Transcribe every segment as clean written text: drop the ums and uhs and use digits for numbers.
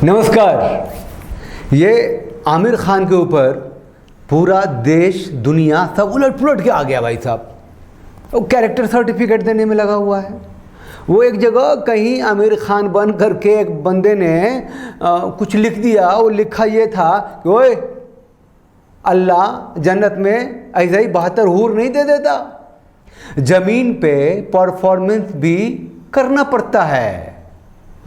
नमस्कार। ये आमिर खान के ऊपर पूरा देश दुनिया सब उलट पुलट के आ गया भाई साहब। वो कैरेक्टर सर्टिफिकेट देने में लगा हुआ है। वो एक जगह कहीं आमिर खान बन करके एक बंदे ने कुछ लिख दिया। वो लिखा ये था कि ओए अल्लाह जन्नत में ऐसा ही 72 हूर नहीं दे देता, ज़मीन पे परफॉर्मेंस भी करना पड़ता है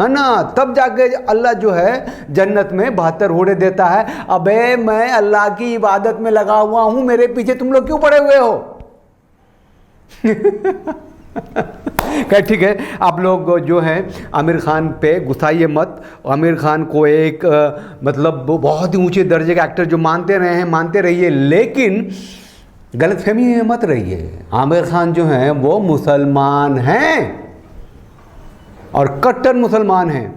ना, तब जाके अल्लाह जो है जन्नत में 72 हूरें देता है। अबे मैं अल्लाह की इबादत में लगा हुआ हूं, मेरे पीछे तुम लोग क्यों पड़े हुए हो? ठीक है, आप लोग जो हैं आमिर खान पे गुस्साइए मत। आमिर खान को एक मतलब बहुत ही ऊंचे दर्जे का एक्टर जो मानते रहे हैं मानते रहिए, लेकिन गलतफहमी में मत रहिए। आमिर खान जो हैं वो मुसलमान हैं और कट्टर मुसलमान हैं,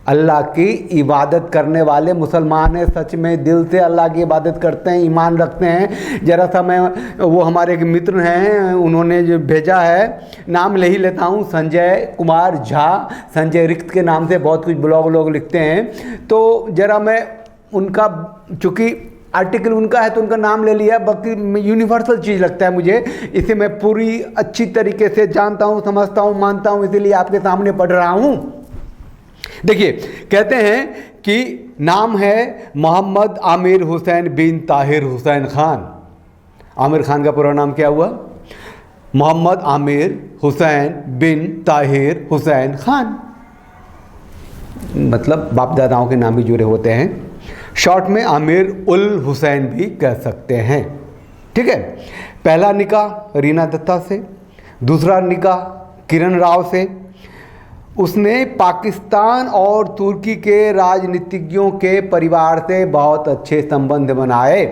अल्लाह की इबादत करने वाले मुसलमान हैं। सच में दिल से अल्लाह की इबादत करते हैं, ईमान रखते हैं। ज़रा सा मैं वो हमारे एक मित्र हैं, उन्होंने जो भेजा है, नाम ले ही लेता हूँ, संजय कुमार झा, संजय रिक्त के नाम से बहुत कुछ ब्लॉग लोग लिखते हैं। तो ज़रा मैं उनका, चूँकि आर्टिकल उनका है तो उनका नाम ले लिया, बाकी यूनिवर्सल चीज़ लगता है मुझे, इसे मैं पूरी अच्छी तरीके से जानता हूँ, समझता हूँ, मानता हूँ, इसीलिए आपके सामने पढ़ रहा हूँ। देखिए, कहते हैं कि नाम है मोहम्मद आमिर हुसैन बिन ताहिर हुसैन खान। आमिर खान का पूरा नाम क्या हुआ? मोहम्मद आमिर हुसैन बिन ताहिर हुसैन खान, मतलब बाप दादाओं के नाम भी जुड़े होते हैं। शॉर्ट में आमिर उल हुसैन भी कह सकते हैं। ठीक है, पहला निकाह रीना दत्ता से, दूसरा निकाह किरण राव से। उसने पाकिस्तान और तुर्की के राजनीतिज्ञों के परिवार से बहुत अच्छे संबंध बनाए।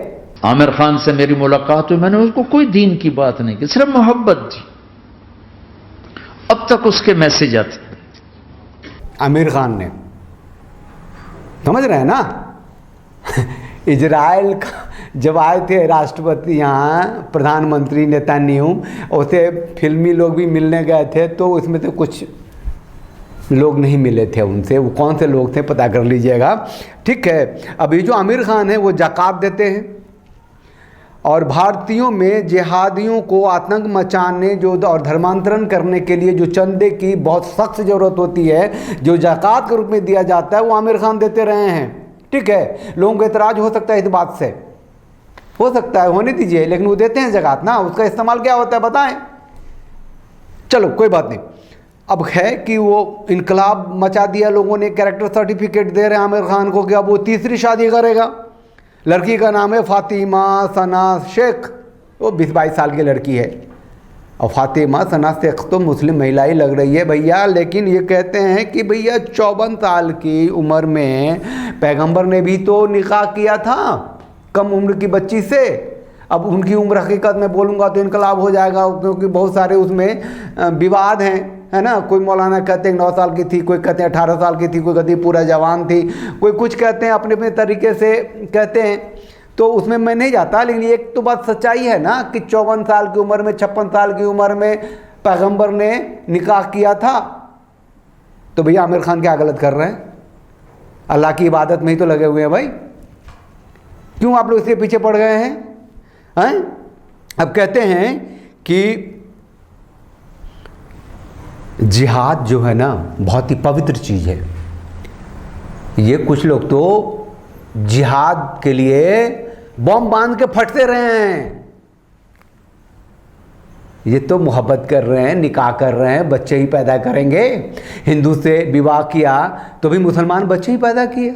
आमिर खान से मेरी मुलाकात हुई, मैंने उसको कोई दीन की बात नहीं की, सिर्फ मोहब्बत थी। अब तक उसके मैसेज आते। आमिर खान ने, समझ रहे हैं ना, इजराइल का जब आए थे राष्ट्रपति यहाँ, प्रधानमंत्री नेतन्याहू, उसे फिल्मी लोग भी मिलने गए थे, तो उसमें से कुछ लोग नहीं मिले थे उनसे। वो कौन से लोग थे पता कर लीजिएगा। ठीक है, अभी जो आमिर खान है वो ज़कात देते हैं और भारतीयों में जिहादियों को आतंक मचाने जो और धर्मांतरण करने के लिए जो चंदे की बहुत सख्त ज़रूरत होती है, जो ज़कात के रूप में दिया जाता है, वो आमिर खान देते रहे हैं। ठीक है, लोगों को एतराज़ हो सकता है इस बात से, हो सकता है, होने दीजिए, लेकिन वो देते हैं ज़कात ना, उसका इस्तेमाल क्या होता है बताएं। चलो कोई बात नहीं। अब है कि वो इनकलाब मचा दिया लोगों ने, कैरेक्टर सर्टिफिकेट दे रहे हैं आमिर खान को कि अब वो तीसरी शादी करेगा। लड़की का नाम है फातिमा सना शेख, वो 22 साल की लड़की है। और फातिमा सना शेख तो मुस्लिम महिला ही लग रही है भैया, लेकिन ये कहते हैं कि भैया 54 साल की उम्र में पैगंबर ने भी तो निकाह किया था कम उम्र की बच्ची से। अब उनकी उम्र हकीकत में बोलूँगा तो इनकलाब हो जाएगा, क्योंकि बहुत सारे उसमें विवाद हैं, है ना। कोई मौलाना कहते हैं 9 साल की थी, कोई कहते हैं 18 साल की थी, कोई कहते हैं पूरा जवान थी, कोई कुछ कहते हैं अपने अपने तरीके से कहते हैं, तो उसमें मैं नहीं जाता। लेकिन एक तो बात सच्चाई है ना कि 54 साल की उम्र में, 56 साल की उम्र में पैगंबर ने निकाह किया था। तो भैया आमिर खान क्या गलत कर रहे हैं? अल्लाह की इबादत में ही तो लगे हुए हैं भाई, क्यों आप लोग इसके पीछे पड़ गए हैं? अब कहते हैं कि जिहाद जो है ना बहुत ही पवित्र चीज़ है। ये कुछ लोग तो जिहाद के लिए बम बांध के फटते रहे हैं। ये तो मोहब्बत कर रहे हैं, निकाह कर रहे हैं, बच्चे ही पैदा करेंगे। हिंदू से विवाह किया तो भी मुसलमान बच्चे ही पैदा किए,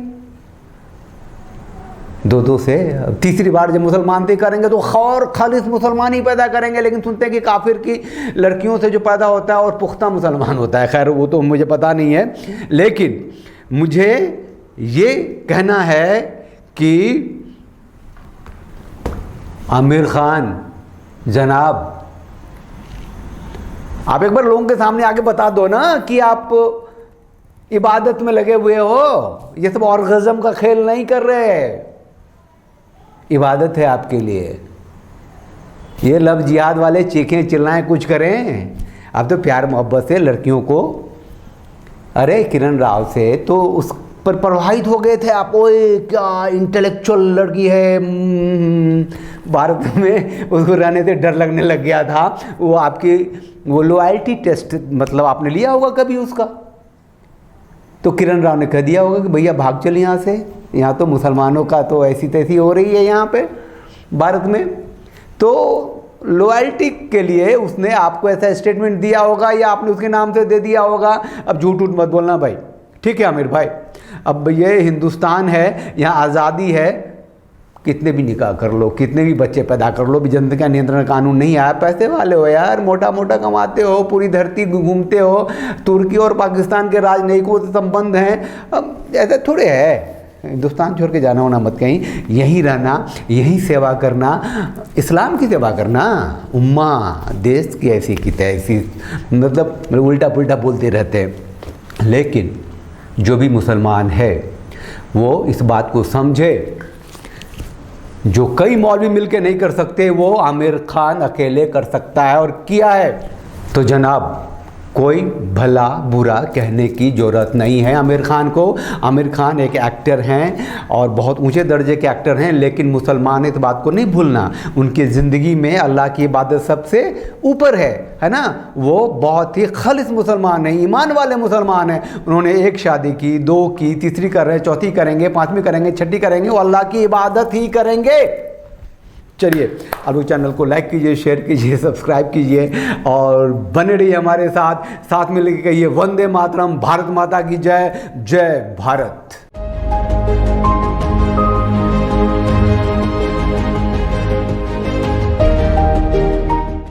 दो से। तीसरी बार जब मुसलमान से करेंगे तो खौर खालिस मुसलमान ही पैदा करेंगे। लेकिन सुनते हैं कि काफिर की लड़कियों से जो पैदा होता है और पुख्ता मुसलमान होता है। खैर वो तो मुझे पता नहीं है, लेकिन मुझे ये कहना है कि आमिर खान जनाब, आप एक बार लोगों के सामने आके बता दो ना कि आप इबादत में लगे हुए हो। ये सब ऑर्गेज़म का खेल नहीं कर रहे, इबादत है आपके लिए। ये लव जिहाद वाले चीखें चिल्लाएं कुछ करें, आप तो प्यार मोहब्बत से लड़कियों को, अरे किरण राव से तो उस पर प्रभावित हो गए थे आप, ओए क्या इंटेलेक्चुअल लड़की है। भारत में उसको रहने से डर लगने लग गया था। वो आपकी वो लॉयल्टी टेस्ट मतलब आपने लिया होगा कभी उसका, तो किरण राव ने कह दिया होगा कि भैया भाग चल यहाँ से, यहाँ तो मुसलमानों का तो ऐसी तैसी हो रही है यहाँ पे भारत में। तो लॉयल्टी के लिए उसने आपको ऐसा स्टेटमेंट दिया होगा या आपने उसके नाम से दे दिया होगा। अब झूठ उठ मत बोलना भाई, ठीक है आमिर भाई। अब ये हिंदुस्तान है, यहाँ आज़ादी है, कितने भी निकाह कर लो, कितने भी बच्चे पैदा कर लो, भी जनसंख्या नियंत्रण कानून नहीं आया। पैसे वाले हो यार, मोटा मोटा कमाते हो, पूरी धरती घूमते हो, तुर्की और पाकिस्तान के राजनयिकों से संबंध हैं। अब ऐसा थोड़े है, हिंदुस्तान छोड़ के जाना होना मत कहीं, यहीं रहना, यहीं सेवा करना, इस्लाम की सेवा करना, उम्मा देश की ऐसी की तैसी, मतलब उल्टा पुल्टा बोलते रहते हैं। लेकिन जो भी मुसलमान है वो इस बात को समझे, जो कई मौलवी मिलके नहीं कर सकते वो आमिर खान अकेले कर सकता है और किया है। तो जनाब कोई भला बुरा कहने की ज़रूरत नहीं है आमिर खान को। आमिर खान एक एक्टर हैं और बहुत ऊंचे दर्जे के एक्टर हैं, लेकिन मुसलमान इस बात को नहीं भूलना, उनकी ज़िंदगी में अल्लाह की इबादत सबसे ऊपर है ना। वो बहुत ही खालिस मुसलमान हैं, ईमान वाले मुसलमान हैं। उन्होंने एक शादी की, दो की, तीसरी कर रहे हैं, चौथी करेंगे, पाँचवीं करेंगे, छठी करेंगे, वो अल्लाह की इबादत ही करेंगे। चलिए आप लोग चैनल को लाइक कीजिए, शेयर कीजिए, सब्सक्राइब कीजिए और बने रहिए हमारे साथ। साथ में लेके कहिए वंदे मातरम, भारत माता की जय, जय भारत।